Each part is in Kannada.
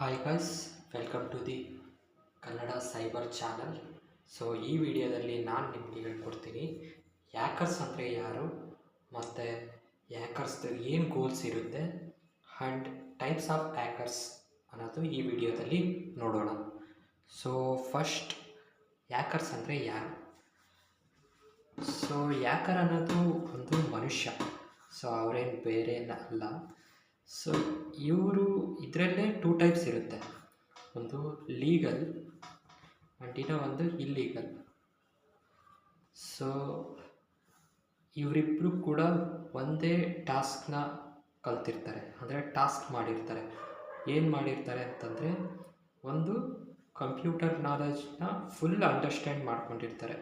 Hi guys, welcome to the Kannada cyber channel. So ಈ ವಿಡಿಯೋದಲ್ಲಿ ನಾನು ನಿಮಗೆ ಹೇಳ್ಕೊಡ್ತೀನಿ ಹ್ಯಾಕರ್ಸ್ ಅಂದರೆ ಯಾರು ಮತ್ತು ಹ್ಯಾಕರ್ಸ್ದು ಏನು ಗೋಲ್ಸ್ ಇರುತ್ತೆ ಆ್ಯಂಡ್ ಟೈಪ್ಸ್ ಆಫ್ ಹ್ಯಾಕರ್ಸ್ ಅನ್ನೋದು ಈ ವಿಡಿಯೋದಲ್ಲಿ ನೋಡೋಣ. ಸೊ ಫಸ್ಟ್, ಹ್ಯಾಕರ್ಸ್ ಅಂದರೆ ಯಾರು? ಸೊ ಹ್ಯಾಕರ್ ಅನ್ನೋದು ಒಂದು ಮನುಷ್ಯ. ಸೊ ಅವರೇನು ಬೇರೇನಲ್ಲ. ಸೊ ಇವರು ಇದರಲ್ಲೇ ಟೂ ಟೈಪ್ಸ್ ಇರುತ್ತೆ. ಒಂದು ಲೀಗಲ್ ಆ್ಯಂಡ್ ಇನ್ನೂ ಒಂದು ಇಲ್ಲೀಗಲ್. ಸೊ ಇವರಿಬ್ಬರು ಕೂಡ ಒಂದೇ ಟಾಸ್ಕ್ನ ಕಲ್ತಿರ್ತಾರೆ, ಅಂದರೆ ಟಾಸ್ಕ್ ಮಾಡಿರ್ತಾರೆ. ಏನು ಮಾಡಿರ್ತಾರೆ ಅಂತಂದರೆ, ಒಂದು ಕಂಪ್ಯೂಟರ್ ನಾಲೆಜ್ನ ಫುಲ್ ಅಂಡರ್ಸ್ಟ್ಯಾಂಡ್ ಮಾಡ್ಕೊಂಡಿರ್ತಾರೆ.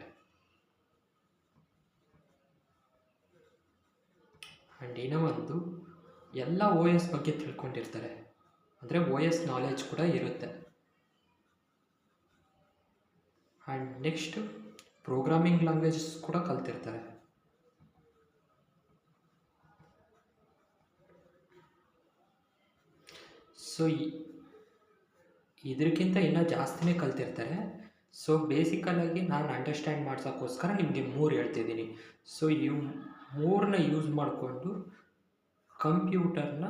ಆ್ಯಂಡ್ ಇನ್ನೂ ಒಂದು ಎಲ್ಲ ಓ ಎಸ್ ಬಗ್ಗೆ ತಿಳ್ಕೊಂಡಿರ್ತಾರೆ, ಅಂದರೆ ಓ ಎಸ್ ನಾಲೆಜ್ ಕೂಡ ಇರುತ್ತೆ. ಆ್ಯಂಡ್ ನೆಕ್ಸ್ಟು ಪ್ರೋಗ್ರಾಮಿಂಗ್ ಲ್ಯಾಂಗ್ವೇಜಸ್ ಕೂಡ ಕಲ್ತಿರ್ತಾರೆ. ಸೊ ಇದಕ್ಕಿಂತ ಇನ್ನೂ ಜಾಸ್ತಿನೇ ಕಲ್ತಿರ್ತಾರೆ. ಸೊ ಬೇಸಿಕಲಾಗಿ ನಾನು ಅಂಡರ್ಸ್ಟ್ಯಾಂಡ್ ಮಾಡ್ಸೋಕ್ಕೋಸ್ಕರ ನಿಮಗೆ 3 ಹೇಳ್ತಿದ್ದೀನಿ. ಸೊ ಇವು 3ನ ಯೂಸ್ ಮಾಡಿಕೊಂಡು ಕಂಪ್ಯೂಟರ್ನ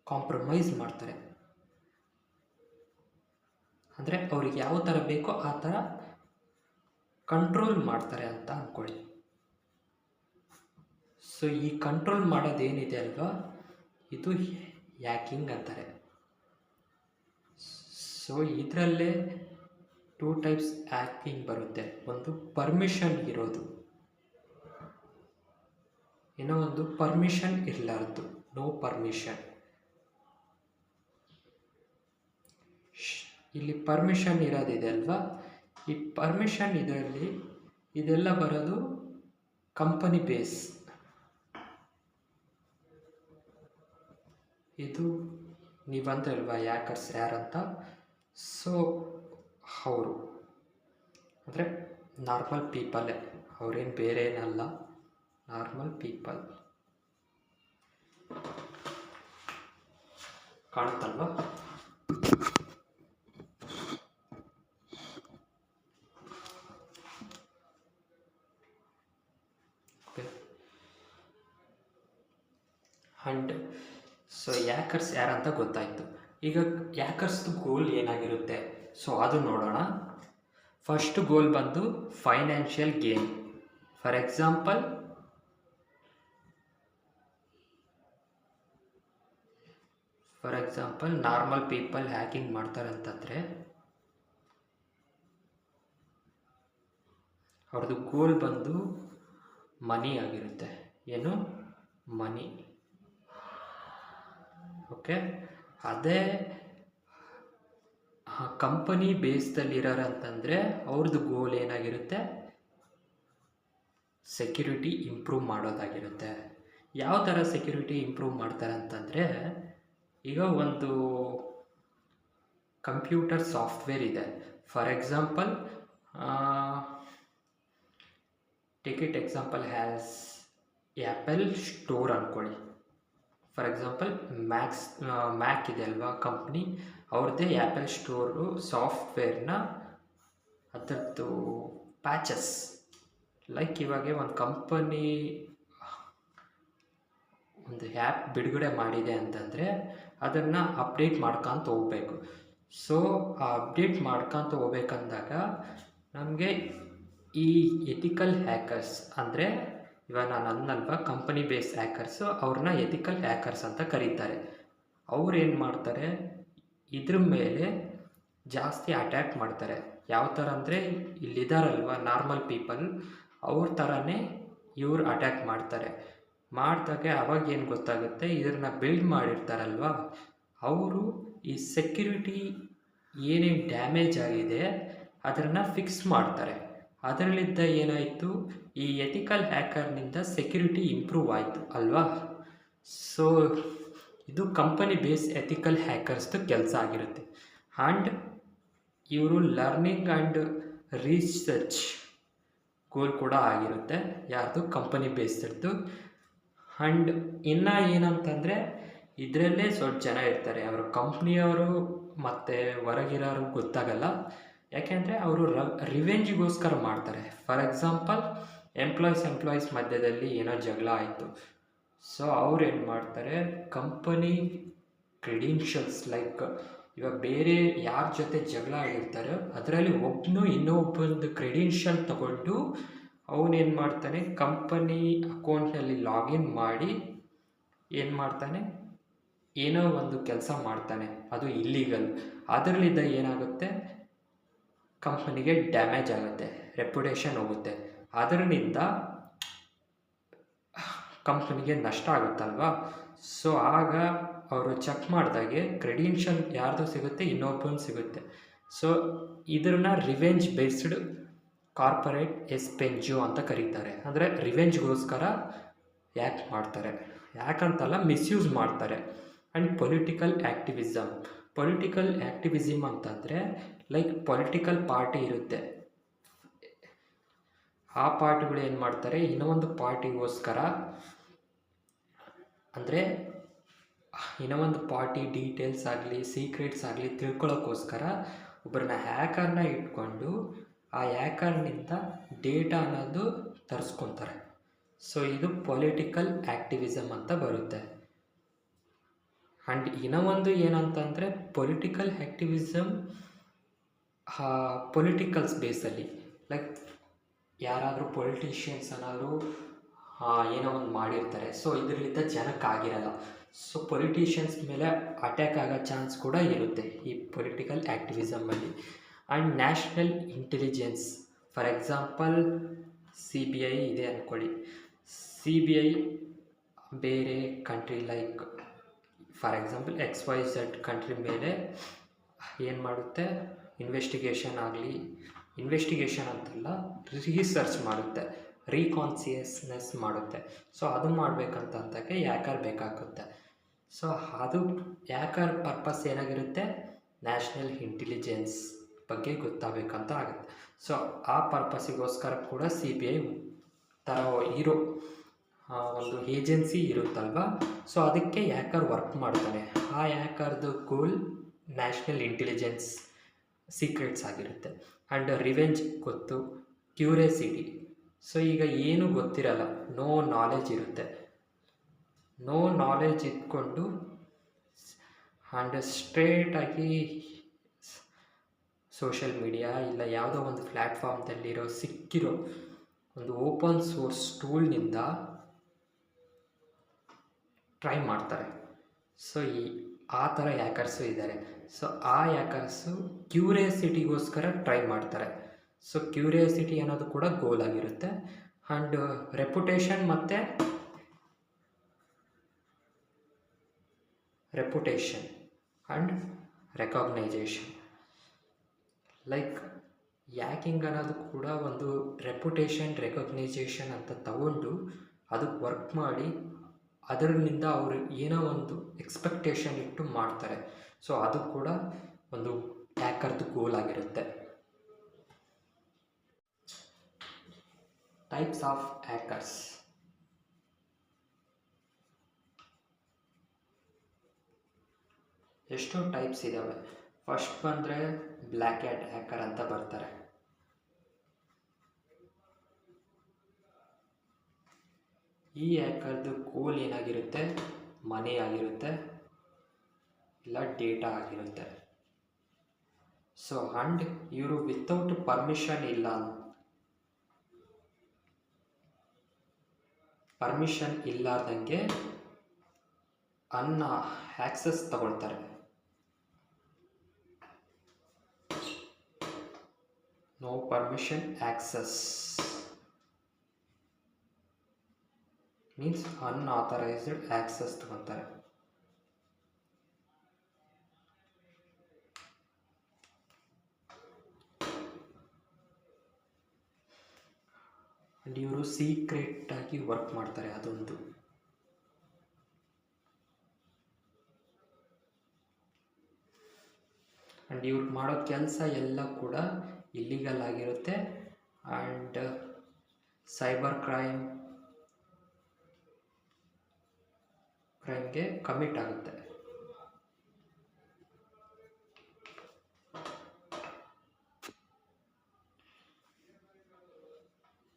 ಕಾಂಪ್ರಮೈಸ್ ಮಾಡ್ತಾರೆ. ಅಂದರೆ ಅವ್ರಿಗೆ ಯಾವ ಥರ ಬೇಕೋ ಆ ಥರ ಕಂಟ್ರೋಲ್ ಮಾಡ್ತಾರೆ ಅಂತ ಅಂದ್ಕೊಳ್ಳಿ. ಸೊ ಈ ಕಂಟ್ರೋಲ್ ಮಾಡೋದೇನಿದೆ ಅಲ್ವಾ, ಇದು ಹ್ಯಾಕಿಂಗ್ ಅಂತಾರೆ. ಸೊ ಇದರಲ್ಲೇ 2 ಟೈಪ್ಸ್ ಹ್ಯಾಕಿಂಗ್ ಬರುತ್ತೆ. ಒಂದು ಪರ್ಮಿಷನ್ ಇರೋದು, ಇನ್ನೂ ಒಂದು ಪರ್ಮಿಷನ್ ಇರಲಾರ್ದು, ನೋ ಪರ್ಮಿಷನ್. ಇಲ್ಲಿ ಪರ್ಮಿಷನ್ ಇರೋದಿದೆ ಅಲ್ವಾ, ಈ ಪರ್ಮಿಷನ್ ಇದರಲ್ಲಿ ಇದೆಲ್ಲ ಬರೋದು ಕಂಪನಿ ಬೇಸ್. ಇದು ನೀವಂತಲ್ವಾ ಹ್ಯಾಕರ್ಸ್ ಯಾರಂತ. ಸೊ ಅವರು ಅಂದರೆ ನಾರ್ಮಲ್ ಪೀಪಲ್ಲೇ, ಅವರೇನು ಬೇರೆ ಏನಲ್ಲ, ನಾರ್ಮಲ್ ಪೀಪಲ್. ಕಾಣುತ್ತಲ್ವಾ? ಆ್ಯಂಡ್ ಸೊ ಹ್ಯಾಕರ್ಸ್ ಯಾರಂತ ಗೊತ್ತಾಯಿತು. ಈಗ ಹ್ಯಾಕರ್ಸ್ದು ಗೋಲ್ ಏನಾಗಿರುತ್ತೆ, ಸೊ ಅದು ನೋಡೋಣ. ಫಸ್ಟ್ ಗೋಲ್ ಬಂದು financial gain. For example, normal people hacking ಮಾಡ್ತಾರಂತಂದರೆ ಅವ್ರದ್ದು ಗೋಲ್ ಬಂದು ಮನಿ ಆಗಿರುತ್ತೆ. ಏನು? ಮನಿ. ಓಕೆ. ಅದೇ ಕಂಪನಿ ಬೇಸ್ದಲ್ಲಿರೋರಂತಂದರೆ ಅವ್ರದ್ದು ಗೋಲ್ ಏನಾಗಿರುತ್ತೆ, ಸೆಕ್ಯೂರಿಟಿ ಇಂಪ್ರೂವ್ ಮಾಡೋದಾಗಿರುತ್ತೆ. ಯಾವ ಥರ ಸೆಕ್ಯೂರಿಟಿ ಇಂಪ್ರೂವ್ ಮಾಡ್ತಾರೆ ಅಂತಂದರೆ, ಈಗ ಒಂದು ಕಂಪ್ಯೂಟರ್ ಸಾಫ್ಟ್ವೇರ್ ಇದೆ. For example, take it example has apple store ಅಂದ್ಕೊಳ್ಳಿ. ಫಾರ್ ಎಕ್ಸಾಂಪಲ್ ಮ್ಯಾಕ್ ಇದೆ ಅಲ್ವಾ ಕಂಪ್ನಿ, ಅವ್ರದ್ದೇ ಆ್ಯಪಲ್ ಸ್ಟೋರು ಸಾಫ್ಟ್ವೇರ್ನ ಅದರದ್ದು ಪ್ಯಾಚಸ್, ಲೈಕ್ ಇವಾಗ ಒಂದು ಕಂಪನಿ ಒಂದು ಆ್ಯಪ್ ಬಿಡುಗಡೆ ಮಾಡಿದೆ ಅಂತಂದರೆ ಅದನ್ನು ಅಪ್ಡೇಟ್ ಮಾಡ್ಕೊತ ಹೋಗ್ಬೇಕು. ಸೊ ಆ ಅಪ್ಡೇಟ್ ಮಾಡ್ಕೊತ ಹೋಗ್ಬೇಕಂದಾಗ ನಮಗೆ ಈ ಎಥಿಕಲ್ ಹ್ಯಾಕರ್ಸ್, ಅಂದರೆ ಇವಾಗ ನಾನು ಅನ್ನಲ್ವಾ ಕಂಪನಿ ಬೇಸ್ ಹ್ಯಾಕರ್ಸು, ಅವ್ರನ್ನ ಎಥಿಕಲ್ ಹ್ಯಾಕರ್ಸ್ ಅಂತ ಕರೀತಾರೆ. ಅವ್ರು ಏನು ಮಾಡ್ತಾರೆ, ಇದ್ರ ಮೇಲೆ ಜಾಸ್ತಿ ಅಟ್ಯಾಕ್ ಮಾಡ್ತಾರೆ. ಯಾವ ಥರ ಅಂದರೆ, ಇಲ್ಲಿದ್ದಾರಲ್ವ ನಾರ್ಮಲ್ ಪೀಪಲ್, ಅವ್ರ ಥರನೇ ಇವ್ರು ಅಟ್ಯಾಕ್ ಮಾಡ್ತಾರೆ. ಮಾಡಿದಾಗೆ ಅವಾಗ ಏನು ಗೊತ್ತಾಗುತ್ತೆ, ಇದನ್ನು ಬಿಲ್ಡ್ ಮಾಡಿರ್ತಾರಲ್ವ ಅವರು ಈ ಸೆಕ್ಯೂರಿಟಿ ಏನೇನು ಡ್ಯಾಮೇಜ್ ಆಗಿದೆ ಅದನ್ನು ಫಿಕ್ಸ್ ಮಾಡ್ತಾರೆ. ಅದರಲ್ಲಿದ್ದ ಏನಾಯಿತು, ಈ ಎಥಿಕಲ್ ಹ್ಯಾಕರ್ನಿಂದ ಸೆಕ್ಯೂರಿಟಿ ಇಂಪ್ರೂವ್ ಆಯಿತು ಅಲ್ವಾ. ಸೊ ಇದು ಕಂಪನಿ ಬೇಸ್ ಎಥಿಕಲ್ ಹ್ಯಾಕರ್ಸ್ದು ಕೆಲಸ ಆಗಿರುತ್ತೆ. ಆ್ಯಂಡ್ ಇವರು ಲರ್ನಿಂಗ್ ಆ್ಯಂಡ್ ರಿಸರ್ಚ್ ಗೋಲ್ ಕೂಡ ಆಗಿರುತ್ತೆ, ಯಾರ್ದು? ಕಂಪನಿ ಬೇಸ್ದು. ಆ್ಯಂಡ್ ಇನ್ನು ಏನಂತಂದರೆ, ಇದರಲ್ಲೇ ಸ್ವಲ್ಪ ಜನ ಇರ್ತಾರೆ, ಅವರು ಕಂಪ್ನಿಯವರು ಮತ್ತು ಹೊರಗಿರೋರು ಗೊತ್ತಾಗಲ್ಲ. ಯಾಕೆಂದರೆ ಅವರು ರಿವೆಂಜಿಗೋಸ್ಕರ ಮಾಡ್ತಾರೆ. ಫಾರ್ ಎಕ್ಸಾಂಪಲ್, ಎಂಪ್ಲಾಯೀಸ್ ಮಧ್ಯದಲ್ಲಿ ಏನೋ ಜಗಳ ಆಯಿತು. ಸೊ ಅವ್ರು ಏನು ಮಾಡ್ತಾರೆ, ಕಂಪನಿ ಕ್ರೆಡೆನ್ಷಿಯಲ್ಸ್ ಲೈಕ್ ಇವಾಗ ಬೇರೆ ಯಾರ ಜೊತೆ ಜಗಳ ಆಗಿರ್ತಾರೋ ಅದರಲ್ಲಿ ಇನ್ನೊಬ್ಬಂದು ಕ್ರೆಡೆನ್ಷಿಯಲ್ ತಗೊಂಡು ಅವನೇನು ಮಾಡ್ತಾನೆ, ಕಂಪನಿ ಅಕೌಂಟ್ನಲ್ಲಿ ಲಾಗಿನ್ ಮಾಡಿ ಏನು ಮಾಡ್ತಾನೆ, ಏನೋ ಒಂದು ಕೆಲಸ ಮಾಡ್ತಾನೆ, ಅದು ಇಲ್ಲೀಗಲ್. ಅದರಲ್ಲಿದ್ದ ಏನಾಗುತ್ತೆ, ಕಂಪನಿಗೆ ಡ್ಯಾಮೇಜ್ ಆಗುತ್ತೆ, ರೆಪ್ಯುಟೇಷನ್ ಹೋಗುತ್ತೆ. ಅದರಿಂದ ಕಂಪನಿಗೆ ನಷ್ಟ ಆಗುತ್ತಲ್ವಾ. ಸೊ ಆಗ ಅವರು ಚೆಕ್ ಮಾಡಿದಾಗೆ ಕ್ರೆಡೆನ್ಷಿಯಲ್ ಯಾರ್ದು ಸಿಗುತ್ತೆ, ಇನ್ನೊಬ್ಬನು ಸಿಗುತ್ತೆ. ಸೊ ಇದನ್ನ ರಿವೆಂಜ್ ಬೇಸ್ಡ್ ಕಾರ್ಪೊರೇಟ್ ಎಸ್ಪೆಂಜು ಅಂತ ಕರೀತಾರೆ. ಅಂದರೆ ರಿವೆಂಜ್ಗೋಸ್ಕರ ಯಾಕೆ ಮಾಡ್ತಾರೆ, ಯಾಕಂತಲ್ಲ ಮಿಸ್ಯೂಸ್ ಮಾಡ್ತಾರೆ. ಆ್ಯಂಡ್ ಪೊಲಿಟಿಕಲ್ ಆ್ಯಕ್ಟಿವಿಸಮ್ ಅಂತಂದರೆ ಲೈಕ್ ಪೊಲಿಟಿಕಲ್ ಪಾರ್ಟಿ ಇರುತ್ತೆ, ಆ ಪಾರ್ಟಿಗಳು ಏನು ಮಾಡ್ತಾರೆ, ಇನ್ನೊಂದು ಪಾರ್ಟಿಗೋಸ್ಕರ ಅಂದರೆ ಇನ್ನೊಂದು ಪಾರ್ಟಿ ಡೀಟೇಲ್ಸ್ ಆಗಲಿ ಸೀಕ್ರೆಟ್ಸ್ ಆಗಲಿ ತಿಳ್ಕೊಳ್ಳೋಕ್ಕೋಸ್ಕರ ಒಬ್ಬರನ್ನ ಹ್ಯಾಕರ್ನ ಇಟ್ಕೊಂಡು ಆ ಹ್ಯಾಕರ್ನಿಂದ ಡೇಟಾ ಅನ್ನೋದು ತರಿಸ್ಕೊತಾರೆ. ಸೊ ಇದು ಪೊಲಿಟಿಕಲ್ ಆ್ಯಕ್ಟಿವಿಸಮ್ ಅಂತ ಬರುತ್ತೆ. ಆ್ಯಂಡ್ ಇನ್ನೊಂದು ಏನಂತಂದರೆ ಪೊಲಿಟಿಕಲ್ ಆ್ಯಕ್ಟಿವಿಸಮ್ ಪೊಲಿಟಿಕಲ್ಸ್ ಬೇಸಲ್ಲಿ ಲೈಕ್ ಯಾರಾದರೂ ಪೊಲಿಟಿಷಿಯನ್ಸ್ ಏನಾದರೂ ಏನೋ ಒಂದು ಮಾಡಿರ್ತಾರೆ. ಸೊ ಇದರಿಂದ ಜನಕ್ಕಾಗಿರಲ್ಲ. ಸೊ ಪೊಲಿಟಿಷಿಯನ್ಸ್ ಮೇಲೆ ಅಟ್ಯಾಕ್ ಆಗೋ ಚಾನ್ಸ್ ಕೂಡ ಇರುತ್ತೆ ಈ ಪೊಲಿಟಿಕಲ್ ಆ್ಯಕ್ಟಿವಿಸಮಲ್ಲಿ. And national intelligence, for example CBI ಇದೆ ಅಂದ್ಕೊಳ್ಳಿ. CBI ಬೇರೆ country like for example XYZ country ಮೇಲೆ ಏನು ಮಾಡುತ್ತೆ, ಇನ್ವೆಸ್ಟಿಗೇಷನ್ ಅಂತಲ್ಲ, ರಿಸರ್ಚ್ ಮಾಡುತ್ತೆ, ರೀಕಾನ್ಸಿಯಸ್ನೆಸ್ ಮಾಡುತ್ತೆ. ಸೊ ಅದು ಮಾಡಬೇಕಂತಂದಾಗೆ ಹ್ಯಾಕರ್ ಬೇಕಾಗುತ್ತೆ. ಸೊ ಅದು ಹ್ಯಾಕರ್ ಪರ್ಪಸ್ ಏನಾಗಿರುತ್ತೆ, ನ್ಯಾಷನಲ್ ಇಂಟೆಲಿಜೆನ್ಸ್ ಬಗ್ಗೆ ಗೊತ್ತಾಗಬೇಕಂತ ಆಗುತ್ತೆ. ಸೊ ಆ ಪರ್ಪಸ್ಸಿಗೋಸ್ಕರ ಕೂಡ CBI ಥರ ಇರೋ ಒಂದು ಏಜೆನ್ಸಿ ಇರುತ್ತಲ್ವ. ಸೊ ಅದಕ್ಕೆ ಹ್ಯಾಕರ್ ವರ್ಕ್ ಮಾಡ್ತಾನೆ. ಆ ಹ್ಯಾಕರ್ದು ಗೋಲ್ ನ್ಯಾಷನಲ್ ಇಂಟೆಲಿಜೆನ್ಸ್ ಸೀಕ್ರೆಟ್ಸ್ ಆಗಿರುತ್ತೆ. ಆ್ಯಂಡ್ ರಿವೆಂಜ್ ಗೊತ್ತು, ಕ್ಯೂರಿಯಾಸಿಟಿ. ಸೊ ಈಗ ಏನು ಗೊತ್ತಿರಲ್ಲ, ನೋ ನಾಲೆಜ್ ಇರುತ್ತೆ. ನೋ ನಾಲೆಜ್ ಇಟ್ಕೊಂಡು ಆ್ಯಂಡ್ ಸ್ಟ್ರೇಟಾಗಿ ಸೋಷಿಯಲ್ ಮೀಡಿಯಾ ಇಲ್ಲ ಯಾವುದೋ ಒಂದು ಪ್ಲ್ಯಾಟ್ಫಾರ್ಮ್ದಲ್ಲಿರೋ ಸಿಕ್ಕಿರೋ ಒಂದು ಓಪನ್ ಸೋರ್ಸ್ ಟೂಲ್ನಿಂದ ಟ್ರೈ ಮಾಡ್ತಾರೆ. ಸೊ ಆ ಥರ ಹ್ಯಾಕರ್ಸು ಇದ್ದಾರೆ. ಸೊ ಆ ಹ್ಯಾಕರ್ಸು ಕ್ಯೂರಿಯಾಸಿಟಿಗೋಸ್ಕರ ಟ್ರೈ ಮಾಡ್ತಾರೆ. ಸೊ ಕ್ಯೂರಿಯಾಸಿಟಿ ಅನ್ನೋದು ಕೂಡ ಗೋಲ್ ಆಗಿರುತ್ತೆ. And reputation and recognization. Like hacking ಅನ್ನೋದು ಕೂಡ ಒಂದು ರೆಕಗ್ನೈಜೇಷನ್ ಅಂತ ತಗೊಂಡು ಅದಕ್ಕೆ ವರ್ಕ್ ಮಾಡಿ ಅದರಿಂದ ಅವರು ಏನೋ ಒಂದು ಎಕ್ಸ್ಪೆಕ್ಟೇಷನ್ ಇಟ್ಟು ಮಾಡ್ತಾರೆ. ಸೊ ಅದು ಕೂಡ ಒಂದು ಹ್ಯಾಕರ್ದು ಗೋಲ್ ಆಗಿರುತ್ತೆ. Types of hackers. ಎಷ್ಟೋ ಟೈಪ್ಸ್ ಇದ್ದಾವೆ. ಫಸ್ಟ್ ಬಂದರೆ ಬ್ಲ್ಯಾಕ್ ಹ್ಯಾಟ್ ಹ್ಯಾಕರ್ ಅಂತ ಬರ್ತಾರೆ. ಈ ಹ್ಯಾಕರ್ದು ಗೋಲ್ ಏನಾಗಿರುತ್ತೆ, ಮನಿ ಆಗಿರುತ್ತೆ ಇಲ್ಲ ಡೇಟಾ ಆಗಿರುತ್ತೆ. ಸೊ ಆ್ಯಂಡ್ ಇವರು ವಿತೌಟ್ ಪರ್ಮಿಷನ್ ಇಲ್ಲಾರ್ದಂಗೆ ಆಕ್ಸೆಸ್ ತಗೊಳ್ತಾರೆ. No permission access means unauthorised access ತಗೊಳ್ತಾರೆ. ಆ್ಯಂಡ್ ಇವರು ಸೀಕ್ರೆಟಾಗಿ ವರ್ಕ್ ಮಾಡ್ತಾರೆ. ಅದೊಂದು ಆ್ಯಂಡ್ ಇವ್ರು ಮಾಡೋ ಕೆಲಸ ಎಲ್ಲ ಕೂಡ ಇಲ್ಲಿಗಲ್ ಆಗಿರುತ್ತೆ. ಆ್ಯಂಡ್ ಸೈಬರ್ ಕ್ರೈಮ್ ಕ್ರೈಮ್ಗೆ ಕಮಿಟ್ ಆಗುತ್ತೆ.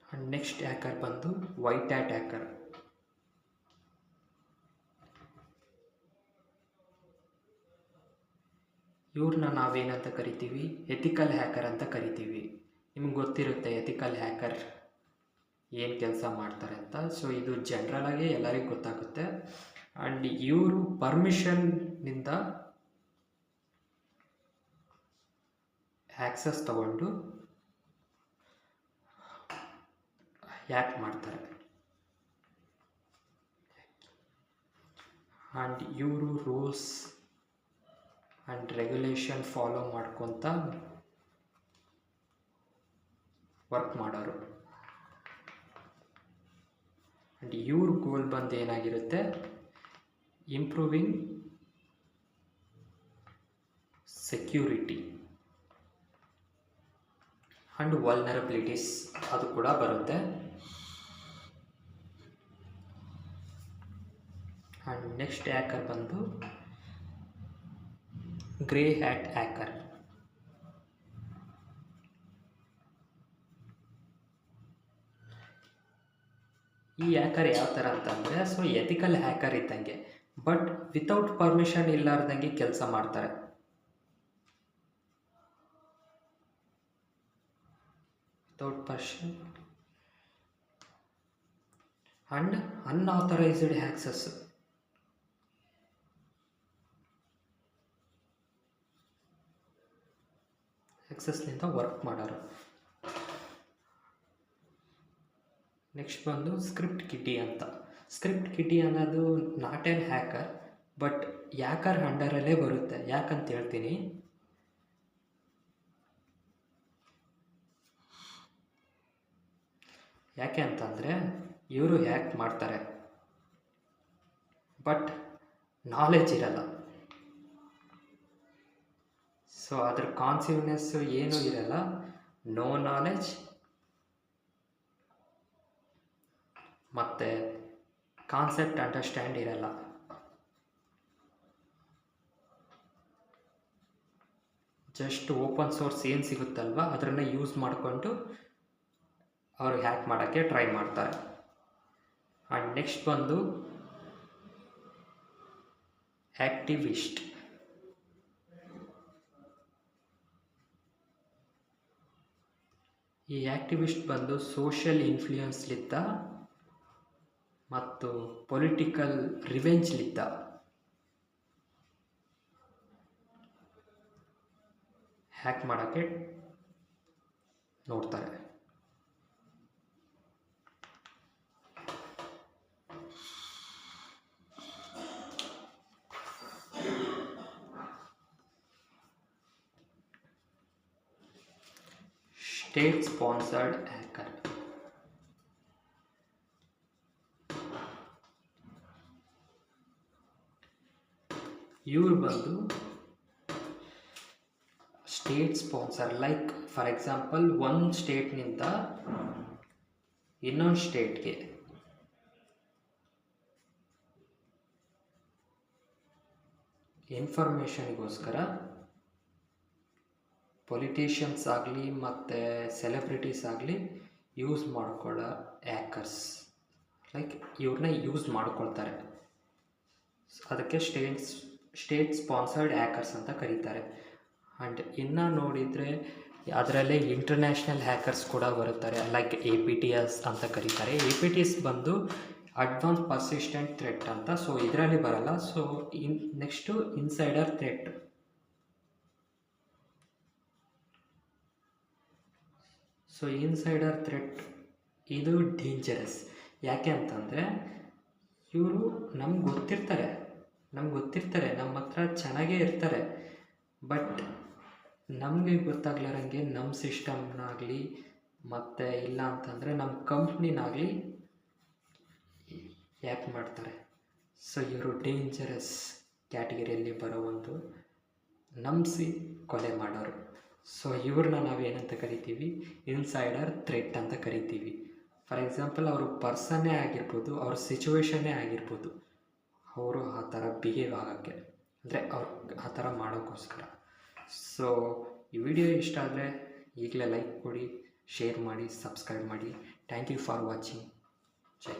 ಆ್ಯಂಡ್ ನೆಕ್ಸ್ಟ್ ಹ್ಯಾಕರ್ ಬಂದು ವೈಟ್ ಹ್ಯಾಟ್ ಹ್ಯಾಕರ್. ಇವ್ರನ್ನ ನಾವೇನಂತ ಕರಿತೀವಿ, ಎಥಿಕಲ್ ಹ್ಯಾಕರ್ ಅಂತ ಕರಿತೀವಿ. ನಿಮ್ಗೆ ಗೊತ್ತಿರುತ್ತೆ ಎಥಿಕಲ್ ಹ್ಯಾಕರ್ ಏನು ಕೆಲಸ ಮಾಡ್ತಾರೆ ಅಂತ. ಸೊ ಇದು ಜನರಲಾಗಿ ಎಲ್ಲರಿಗೂ ಗೊತ್ತಾಗುತ್ತೆ. ಆ್ಯಂಡ್ ಇವರು ಪರ್ಮಿಷನ್ನಿಂದ ಆ್ಯಕ್ಸಸ್ ತಗೊಂಡು ಹ್ಯಾಕ್ ಮಾಡ್ತಾರೆ. ಆ್ಯಂಡ್ ಇವರು ರೂಲ್ಸ್ ಆ್ಯಂಡ್ ರೆಗ್ಯುಲೇಷನ್ ಫಾಲೋ ಮಾಡ್ಕೊತ ವರ್ಕ್ ಮಾಡೋರು. ಆ್ಯಂಡ್ ಇವ್ರ ಗೋಲ್ ಬಂದು ಏನಾಗಿರುತ್ತೆ, ಇಂಪ್ರೂವಿಂಗ್ ಸೆಕ್ಯೂರಿಟಿ ಆ್ಯಂಡ್ ವಲ್ನರಬಿಲಿಟೀಸ್ ಅದು ಕೂಡ ಬರುತ್ತೆ. ಆ್ಯಂಡ್ ನೆಕ್ಸ್ಟ್ ಹ್ಯಾಕರ್ ಬಂದು ಗ್ರೇ ಹ್ಯಾಟ್ ಹ್ಯಾಕರ್. ಈ ಹ್ಯಾಕರ್ ಯಾವ ಥರ ಅಂತಂದರೆ, ಸೊ ಎಥಿಕಲ್ ಹ್ಯಾಕರ್ ಇದ್ದಂಗೆ, ಬಟ್ ವಿತೌಟ್ ಪರ್ಮಿಷನ್ ಇಲ್ಲಾರ್ದಂಗೆ ಕೆಲಸ ಮಾಡ್ತಾರೆ. ವಿತೌಟ್ ಪರ್ಮಿಷನ್ ಆ್ಯಂಡ್ ಅನ್ಆಥರೈಸ್ಡ್ ಆ್ಯಕ್ಸಸ್ನಿಂದ ವರ್ಕ್ ಮಾಡೋರು. ನೆಕ್ಸ್ಟ್ ಬಂದು ಸ್ಕ್ರಿಪ್ಟ್ ಕಿಟಿ ಅಂತ. ಸ್ಕ್ರಿಪ್ಟ್ ಕಿಟಿ ಅನ್ನೋದು not an hacker, but hacker ಅಂಡರಲ್ಲೇ ಬರುತ್ತೆ. ಯಾಕಂತ ಹೇಳ್ತೀನಿ. ಯಾಕೆ ಅಂತಂದರೆ ಇವರು ಹ್ಯಾಕ್ ಮಾಡ್ತಾರೆ, ಬಟ್ ನಾಲೆಜ್ ಇರಲ್ಲ. ಸೊ ಅದ್ರ ಕಾನ್ಸಿವ್ನೆಸ್ಸು ಏನೂ ಇರಲ್ಲ. ನೋ ನಾಲೆಜ್ ಮತ್ತು ಕಾನ್ಸೆಪ್ಟ್ ಅಂಡರ್ಸ್ಟ್ಯಾಂಡ್ ಇರಲ್ಲ. ಜಸ್ಟ್ ಓಪನ್ ಸೋರ್ಸ್ ಏನು ಸಿಗುತ್ತಲ್ವ ಅದನ್ನು ಯೂಸ್ ಮಾಡಿಕೊಂಡು ಅವರು ಹ್ಯಾಕ್ ಮಾಡೋಕ್ಕೆ ಟ್ರೈ ಮಾಡ್ತಾರೆ. ಆ್ಯಂಡ್ ನೆಕ್ಸ್ಟ್ ಬಂದು ಆ್ಯಕ್ಟಿವಿಸ್ಟ್. ಈ ಆ್ಯಕ್ಟಿವಿಸ್ಟ್ ಬಂದು ಸೋಷಿಯಲ್ ಇನ್ಫ್ಲೂಯೆನ್ಸ್ಲಿದ್ದ ಮತ್ತು ಪೊಲಿಟಿಕಲ್ ರಿವೆಂಜ್ಲಿದ್ದ ಹ್ಯಾಕ್ ಮಾಡೋಕ್ಕೆ ನೋಡ್ತಾರೆ. State sponsored hacker. ಇವ್ರು ಬಂದು state sponsor, like for example ಒಂದು ಸ್ಟೇಟ್ನಿಂದ ಇನ್ನೊಂದು ಸ್ಟೇಟ್ಗೆ ಇನ್ಫಾರ್ಮೇಷನ್ಗೋಸ್ಕರ ಪೊಲಿಟಿಷಿಯನ್ಸ್ ಆಗಲಿ ಮತ್ತು ಸೆಲೆಬ್ರಿಟೀಸ್ ಆಗಲಿ ಯೂಸ್ ಮಾಡ್ಕೊಳ್ಳೋ ಹ್ಯಾಕರ್ಸ್, ಲೈಕ್ ಇವ್ರನ್ನ ಯೂಸ್ ಮಾಡ್ಕೊಳ್ತಾರೆ. ಅದಕ್ಕೆ ಸ್ಟೇಟ್ ಸ್ಪಾನ್ಸರ್ಡ್ ಹ್ಯಾಕರ್ಸ್ ಅಂತ ಕರೀತಾರೆ. ಆ್ಯಂಡ್ ಇನ್ನು ನೋಡಿದರೆ ಅದರಲ್ಲೇ ಇಂಟರ್ನ್ಯಾಷನಲ್ ಹ್ಯಾಕರ್ಸ್ ಕೂಡ ಬರುತ್ತಾರೆ, ಲೈಕ್ APTs ಅಂತ ಕರೀತಾರೆ. APTs ಬಂದು ಅಡ್ವಾನ್ಸ್ ಪರ್ಸಿಸ್ಟೆಂಟ್ ಥ್ರೆಟ್ ಅಂತ. ಸೊ ಇದರಲ್ಲಿ ಬರಲ್ಲ. So next insider threat. So insider threat ಇದು ಡೇಂಜರಸ್. ಯಾಕೆ ಅಂತಂದರೆ ಇವರು ನಮ್ಗೆ ಗೊತ್ತಿರ್ತಾರೆ, ನಮ್ಮ ಹತ್ರ ಚೆನ್ನಾಗೇ ಇರ್ತಾರೆ, ಬಟ್ ನಮಗೆ ಗೊತ್ತಾಗ್ಲಾರಂಗೆ ನಮ್ಮ ಸಿಸ್ಟಮ್ನಾಗಲಿ ಮತ್ತು ಇಲ್ಲ ಅಂತಂದರೆ ನಮ್ಮ ಕಂಪ್ನಿನಾಗಲಿ ಹ್ಯಾಕ್ ಮಾಡ್ತಾರೆ. ಸೊ ಇವರು ಡೇಂಜರಸ್ ಕ್ಯಾಟಗರಿಯಲ್ಲಿ ಬರೋ ಒಂದು ನಂಬಿಸಿ ಕೊಲೆ ಮಾಡೋರು. ಸೊ ಇವ್ರನ್ನ ನಾವೇನಂತ ಕರಿತೀವಿ, ಇನ್ಸೈಡರ್ ಥ್ರೆಟ್ ಅಂತ ಕರಿತೀವಿ. ಫಾರ್ ಎಕ್ಸಾಂಪಲ್ ಅವರು ಪರ್ಸನ್ನೇ ಆಗಿರ್ಬೋದು, ಅವ್ರ ಸಿಚುವೇಶನ್ನೇ ಆಗಿರ್ಬೋದು, ಅವರು ಆ ಥರ ಬಿಹೇವ್ ಆಗೋಕ್ಕೆ, ಅಂದರೆ ಅವ್ರು ಆ ಥರ ಮಾಡೋಕ್ಕೋಸ್ಕರ. ಸೊ ಈ ವಿಡಿಯೋ ಇಷ್ಟ ಆದರೆ ಈಗಲೇ ಲೈಕ್ ಕೊಡಿ, ಶೇರ್ ಮಾಡಿ, ಸಬ್ಸ್ಕ್ರೈಬ್ ಮಾಡಿ. Thank you for watching. Jai.